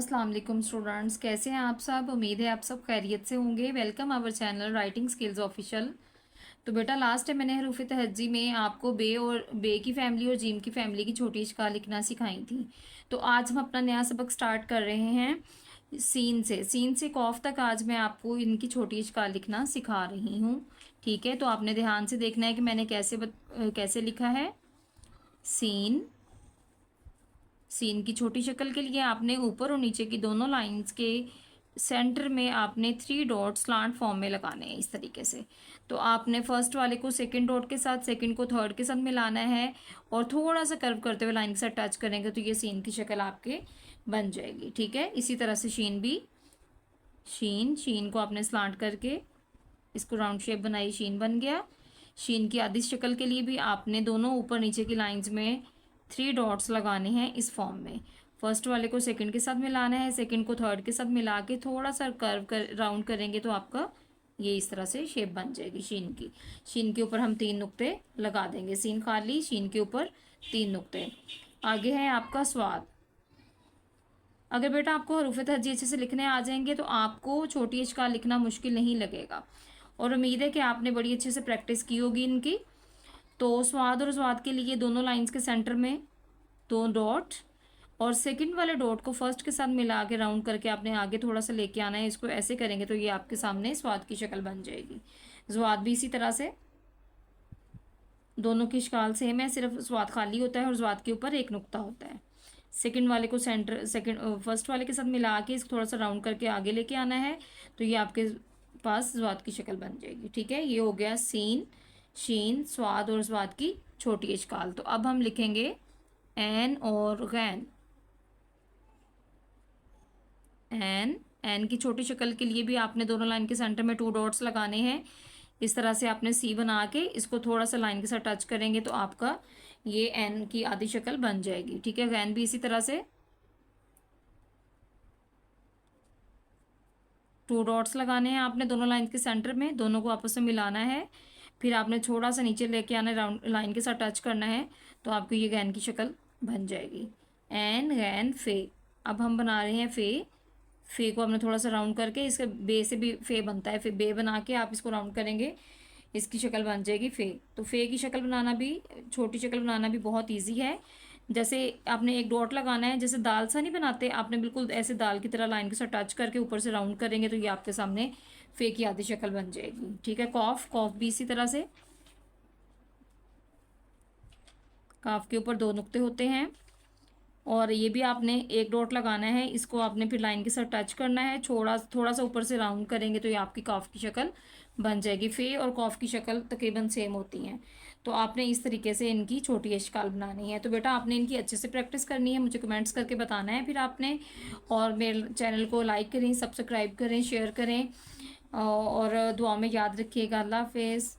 अस्सलाम वालेकुम स्टूडेंट्स, कैसे हैं आप सब। उम्मीद है आप सब खैरियत से होंगे। Welcome our channel writing skills official. तो बेटा लास्ट टाइम मैंने हरूफ तहज्जी में आपको बे की फैमिली और जीम की फैमिली की छोटी इश्काल लिखना सिखाई थी। तो आज हम अपना नया सबक स्टार्ट कर रहे हैं सीन से कॉफ तक। आज मैं आपको इनकी छोटी इश्काल लिखना सिखा रही हूँ। ठीक है, तो आपने ध्यान से देखना है कि मैंने कैसे लिखा है। सीन सीन की छोटी शक्ल के लिए आपने ऊपर और नीचे की दोनों लाइंस के सेंटर में आपने 3 डॉट स्लांट फॉर्म में लगाने हैं इस तरीके से। तो आपने फर्स्ट वाले को सेकंड डॉट के साथ, सेकंड को थर्ड के साथ मिलाना है और थोड़ा सा कर्व करते हुए लाइन के साथ टच करेंगे तो ये सीन की शक्ल आपके बन जाएगी। ठीक है, इसी तरह से शीन को आपने स्लांट करके इसको राउंड शेप बनाई, शीन बन गया। शीन की आधी शक्ल के लिए भी आपने दोनों ऊपर नीचे की लाइंस में 3 डॉट्स लगाने हैं इस फॉर्म में। फर्स्ट वाले को सेकंड के साथ मिलाना है, सेकंड को थर्ड के साथ मिला के थोड़ा सा कर्व कर राउंड करेंगे तो आपका ये इस तरह से शेप बन जाएगी शीन के ऊपर हम 3 नुक्ते लगा देंगे। सीन खाली, शीन के ऊपर 3 नुक्ते। आगे है आपका स्वाद। अगर बेटा आपको हरूफ तहज्जी अच्छे से लिखने आ जाएंगे तो आपको छोटी इश्काल लिखना मुश्किल नहीं लगेगा और उम्मीद है कि आपने बड़ी अच्छे से प्रैक्टिस की होगी इनकी। तो स्वाद और स्वाद के लिए दोनों लाइंस के सेंटर में 2 डॉट और सेकंड वाले डॉट को फर्स्ट के साथ मिला के राउंड करके आपने आगे थोड़ा सा लेके आना है। इसको ऐसे करेंगे तो ये आपके सामने स्वाद की शक्ल बन जाएगी। स्वाद भी इसी तरह से, दोनों की इश्काल सेम है, सिर्फ स्वाद खाली होता है और स्वाद के ऊपर 1 नुक्ता होता है। सेकंड वाले को फर्स्ट वाले के साथ मिला के इसको थोड़ा सा राउंड करके आगे लेके आना है तो ये आपके पास स्वाद की शक्ल बन जाएगी। ठीक है, ये हो गया सीन, शीन, स्वाद और स्वाद की छोटी इश्काल। तो अब हम लिखेंगे एन और गैन। एन की छोटी शक्ल के लिए भी आपने दोनों लाइन के सेंटर में 2 डॉट्स लगाने हैं। इस तरह से आपने सी बना के इसको थोड़ा सा लाइन के साथ टच करेंगे तो आपका ये एन की आधी शक्ल बन जाएगी। ठीक है, गैन भी इसी तरह से 2 डॉट्स लगाने हैं आपने दोनों लाइन के सेंटर में, दोनों को आपस में मिलाना है। फिर आपने थोड़ा सा नीचे लेके आना है, राउंड लाइन के साथ टच करना है तो आपको ये गैन की शक्ल बन जाएगी। एन गैन फे। अब हम बना रहे हैं फे को हमने थोड़ा सा राउंड करके, इसके बे से भी फे बनता है, फिर बे बना के आप इसको राउंड करेंगे, इसकी शक्ल बन जाएगी फे। तो फे की शक्ल बनाना भी, छोटी शक्ल बनाना भी बहुत ईजी है। जैसे आपने 1 डॉट लगाना है, जैसे दाल सा नहीं बनाते, आपने बिल्कुल ऐसे दाल की तरह लाइन के साथ टच करके ऊपर से राउंड करेंगे तो ये आपके सामने फे की आधी शक्ल बन जाएगी। ठीक है, कॉफ भी इसी तरह से, काफ के ऊपर 2 नुक्ते होते हैं और ये भी आपने 1 डॉट लगाना है, इसको आपने फिर लाइन के साथ टच करना है, थोड़ा सा ऊपर से राउंड करेंगे तो ये आपकी कॉफ की शक्ल बन जाएगी। फे और कॉफ की शक्ल तकरीबन सेम होती हैं। तो आपने इस तरीके से इनकी छोटी इश्काल बनानी है। तो बेटा आपने इनकी अच्छे से प्रैक्टिस करनी है, मुझे कमेंट्स करके बताना है फिर आपने। और मेरे चैनल को लाइक करें, सब्सक्राइब करें, शेयर करें और दुआ में याद रखिएगा। अल्लाह हाफिज़।